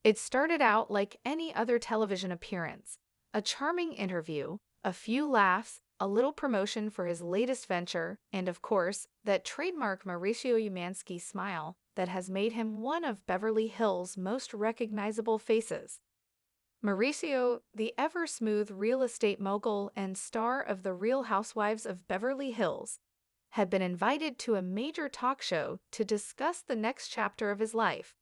It started out like any other television appearance, a charming interview, a few laughs, a little promotion for his latest venture, and of course, that trademark Mauricio Umansky smile that has made him one of Beverly Hills' most recognizable faces. Mauricio, the ever-smooth real estate mogul and star of The Real Housewives of Beverly Hills, had been invited to a major talk show to discuss the next chapter of his life,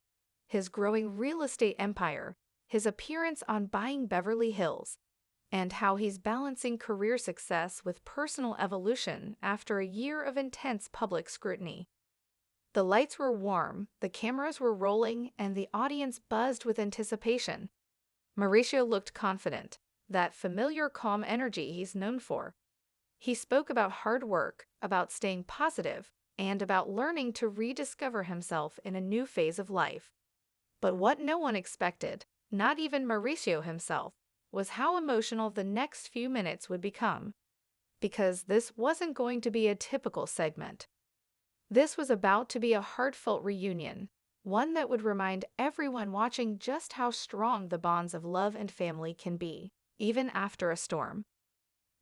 his growing real estate empire, his appearance on Buying Beverly Hills, and how he's balancing career success with personal evolution after a year of intense public scrutiny. The lights were warm, the cameras were rolling, and the audience buzzed with anticipation. Mauricio looked confident, that familiar calm energy he's known for. He spoke about hard work, about staying positive, and about learning to rediscover himself in a new phase of life. But what no one expected, not even Mauricio himself, was how emotional the next few minutes would become. Because this wasn't going to be a typical segment. This was about to be a heartfelt reunion, one that would remind everyone watching just how strong the bonds of love and family can be, even after a storm.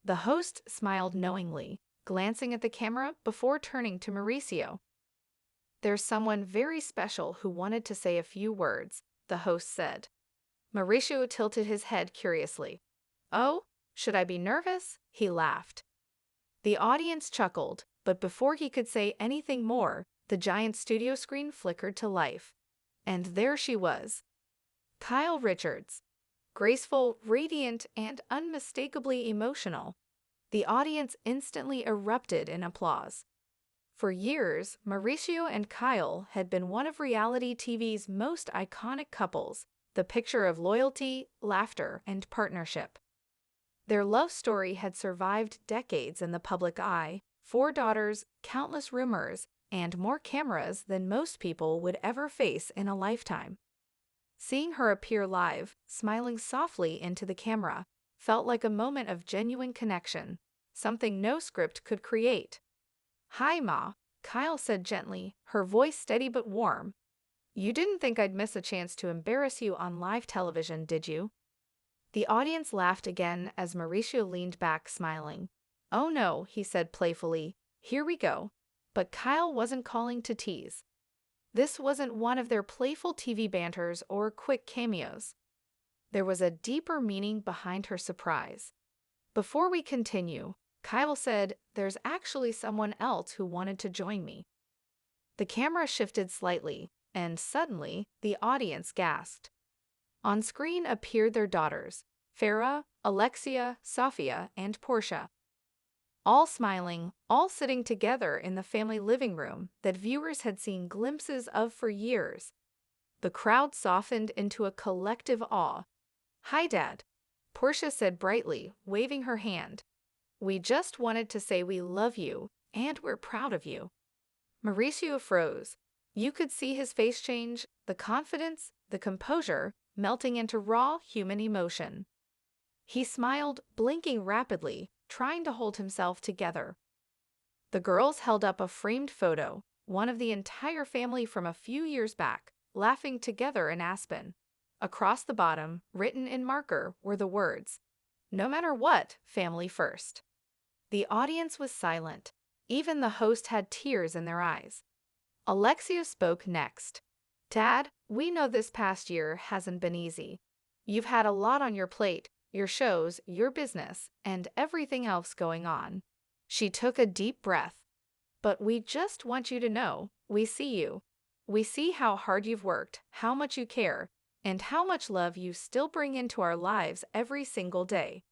The host smiled knowingly, glancing at the camera before turning to Mauricio. "There's someone very special who wanted to say a few words," the host said. Mauricio tilted his head curiously. "Oh, should I be nervous?" he laughed. The audience chuckled, but before he could say anything more, the giant studio screen flickered to life. And there she was. Kyle Richards. Graceful, radiant, and unmistakably emotional. The audience instantly erupted in applause. For years, Mauricio and Kyle had been one of reality TV's most iconic couples, the picture of loyalty, laughter, and partnership. Their love story had survived decades in the public eye, 4 daughters, countless rumors, and more cameras than most people would ever face in a lifetime. Seeing her appear live, smiling softly into the camera, felt like a moment of genuine connection, something no script could create. "Hi, Ma," Kyle said gently, her voice steady but warm. "You didn't think I'd miss a chance to embarrass you on live television, did you?" The audience laughed again as Mauricio leaned back, smiling. "Oh no," he said playfully, "here we go." But Kyle wasn't calling to tease. This wasn't one of their playful TV banters or quick cameos. There was a deeper meaning behind her surprise. "Before we continue," Kyle said, "there's actually someone else who wanted to join me." The camera shifted slightly, and suddenly, the audience gasped. On screen appeared their daughters, Farah, Alexia, Sofia, and Portia. All smiling, all sitting together in the family living room that viewers had seen glimpses of for years. The crowd softened into a collective awe. "Hi, Dad," Portia said brightly, waving her hand. "We just wanted to say we love you, and we're proud of you." Mauricio froze. You could see his face change, the confidence, the composure, melting into raw human emotion. He smiled, blinking rapidly, trying to hold himself together. The girls held up a framed photo, one of the entire family from a few years back, laughing together in Aspen. Across the bottom, written in marker, were the words, "No matter what, family first." The audience was silent. Even the host had tears in their eyes. Alexia spoke next. "Dad, we know this past year hasn't been easy. You've had a lot on your plate, your shows, your business, and everything else going on." She took a deep breath. "But we just want you to know, we see you. We see how hard you've worked, how much you care, and how much love you still bring into our lives every single day."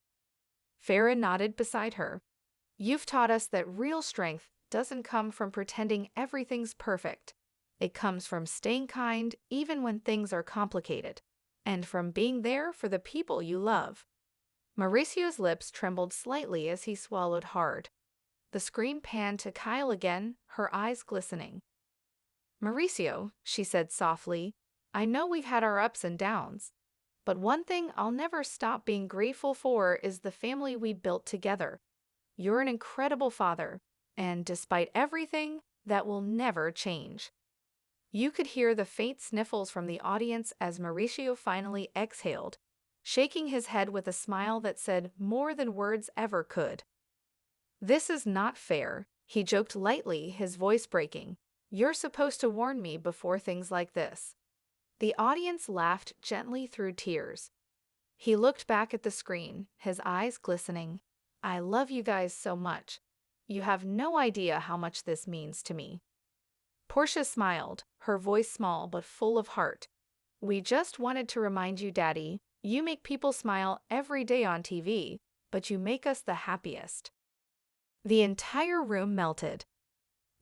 Farah nodded beside her. "You've taught us that real strength doesn't come from pretending everything's perfect. It comes from staying kind even when things are complicated, and from being there for the people you love." Mauricio's lips trembled slightly as he swallowed hard. The screen panned to Kyle again, her eyes glistening. "Mauricio," she said softly, "I know we've had our ups and downs, but one thing I'll never stop being grateful for is the family we built together. You're an incredible father, and despite everything, that will never change." You could hear the faint sniffles from the audience as Mauricio finally exhaled, shaking his head with a smile that said more than words ever could. "This is not fair," he joked lightly, his voice breaking. "You're supposed to warn me before things like this." The audience laughed gently through tears. He looked back at the screen, his eyes glistening. "I love you guys so much. You have no idea how much this means to me." Portia smiled, her voice small but full of heart. "We just wanted to remind you, Daddy, you make people smile every day on TV, but you make us the happiest." The entire room melted.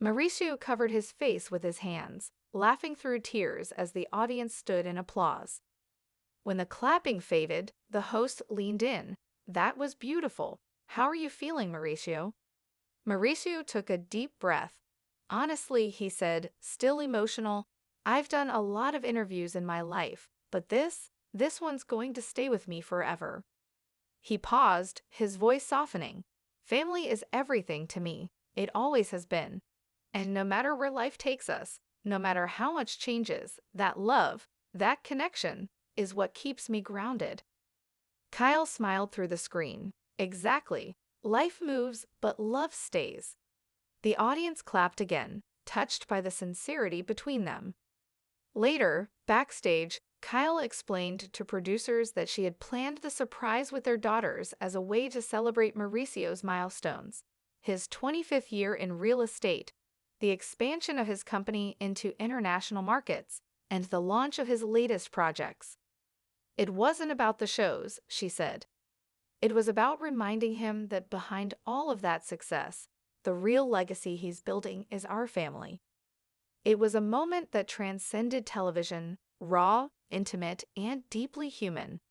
Mauricio covered his face with his hands, laughing through tears as the audience stood in applause. When the clapping faded, the host leaned in. "That was beautiful. How are you feeling, Mauricio?" Mauricio took a deep breath. "Honestly," he said, still emotional, "I've done a lot of interviews in my life, but this one's going to stay with me forever." He paused, his voice softening. "Family is everything to me. It always has been. And no matter where life takes us, no matter how much changes, that love, that connection, is what keeps me grounded." Kyle smiled through the screen. "Exactly. Life moves, but love stays." The audience clapped again, touched by the sincerity between them. Later, backstage, Kyle explained to producers that she had planned the surprise with their daughters as a way to celebrate Mauricio's milestones: his 25th year in real estate, the expansion of his company into international markets, and the launch of his latest projects. "It wasn't about the shows," she said. "It was about reminding him that behind all of that success, the real legacy he's building is our family." It was a moment that transcended television, raw, intimate, and deeply human.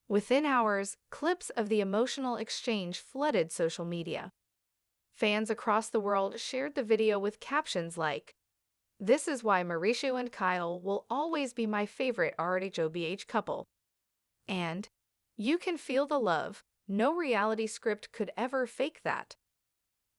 Within hours, clips of the emotional exchange flooded social media. Fans across the world shared the video with captions like, "This is why Mauricio and Kyle will always be my favorite RHOBH couple." And, "You can feel the love. No reality script could ever fake that."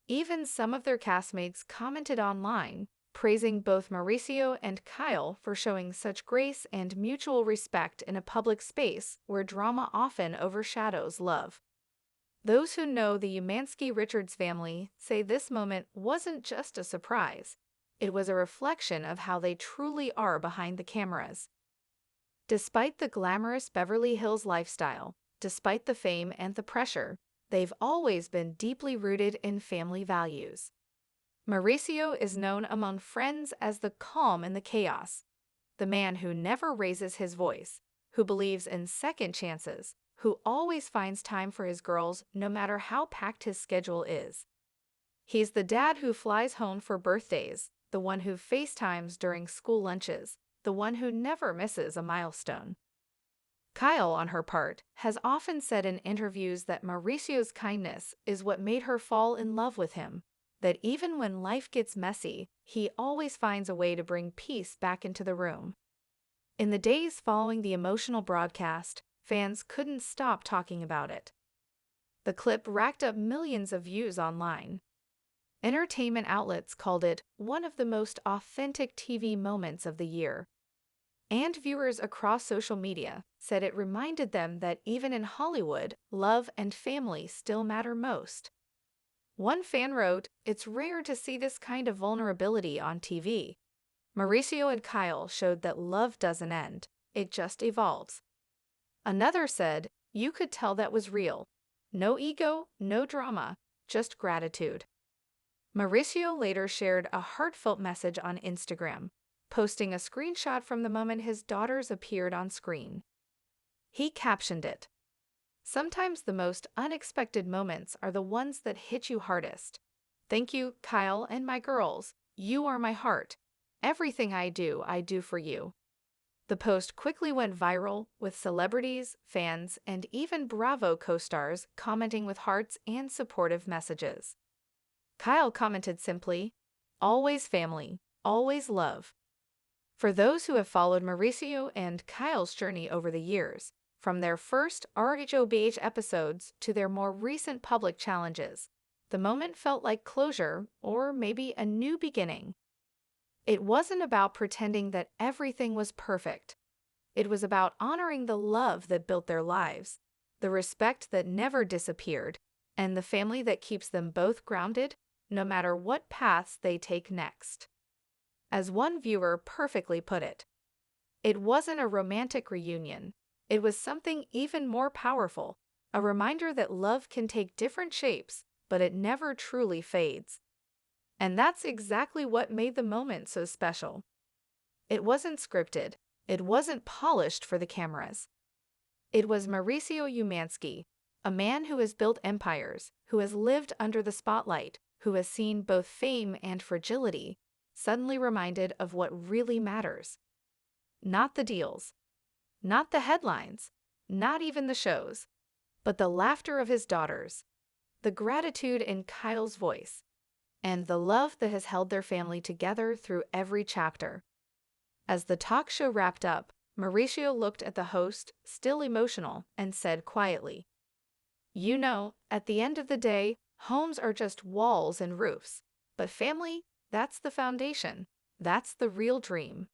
Even some of their castmates commented online, praising both Mauricio and Kyle for showing such grace and mutual respect in a public space where drama often overshadows love. Those who know the Umansky-Richards family say this moment wasn't just a surprise. It was a reflection of how they truly are behind the cameras. Despite the glamorous Beverly Hills lifestyle, despite the fame and the pressure, they've always been deeply rooted in family values. Mauricio is known among friends as the calm in the chaos, the man who never raises his voice, who believes in second chances, who always finds time for his girls no matter how packed his schedule is. He's the dad who flies home for birthdays, the one who FaceTimes during school lunches, the one who never misses a milestone. Kyle, on her part, has often said in interviews that Mauricio's kindness is what made her fall in love with him, that even when life gets messy, he always finds a way to bring peace back into the room. In the days following the emotional broadcast, fans couldn't stop talking about it. The clip racked up millions of views online. Entertainment outlets called it one of the most authentic TV moments of the year. And viewers across social media said it reminded them that even in Hollywood, love and family still matter most. One fan wrote, "It's rare to see this kind of vulnerability on TV. Mauricio and Kyle showed that love doesn't end, it just evolves." Another said, "You could tell that was real. No ego, no drama, just gratitude." Mauricio later shared a heartfelt message on Instagram, posting a screenshot from the moment his daughters appeared on screen. He captioned it, "Sometimes the most unexpected moments are the ones that hit you hardest. Thank you, Kyle and my girls. You are my heart. Everything I do for you." The post quickly went viral, with celebrities, fans, and even Bravo co-stars commenting with hearts and supportive messages. Kyle commented simply, "Always family, always love." For those who have followed Mauricio and Kyle's journey over the years, from their first RHOBH episodes to their more recent public challenges, the moment felt like closure or maybe a new beginning. It wasn't about pretending that everything was perfect. It was about honoring the love that built their lives, the respect that never disappeared, and the family that keeps them both grounded, no matter what paths they take next. As one viewer perfectly put it wasn't a romantic reunion. It was something even more powerful, a reminder that love can take different shapes, but it never truly fades. And that's exactly what made the moment so special. It wasn't scripted. It wasn't polished for the cameras. It was Mauricio Umansky, a man who has built empires, who has lived under the spotlight, who has seen both fame and fragility, suddenly reminded of what really matters. Not the deals, not the headlines, not even the shows, but the laughter of his daughters, the gratitude in Kyle's voice, and the love that has held their family together through every chapter. As the talk show wrapped up, Mauricio looked at the host, still emotional, and said quietly, "You know, at the end of the day, homes are just walls and roofs, but family, that's the foundation. That's the real dream."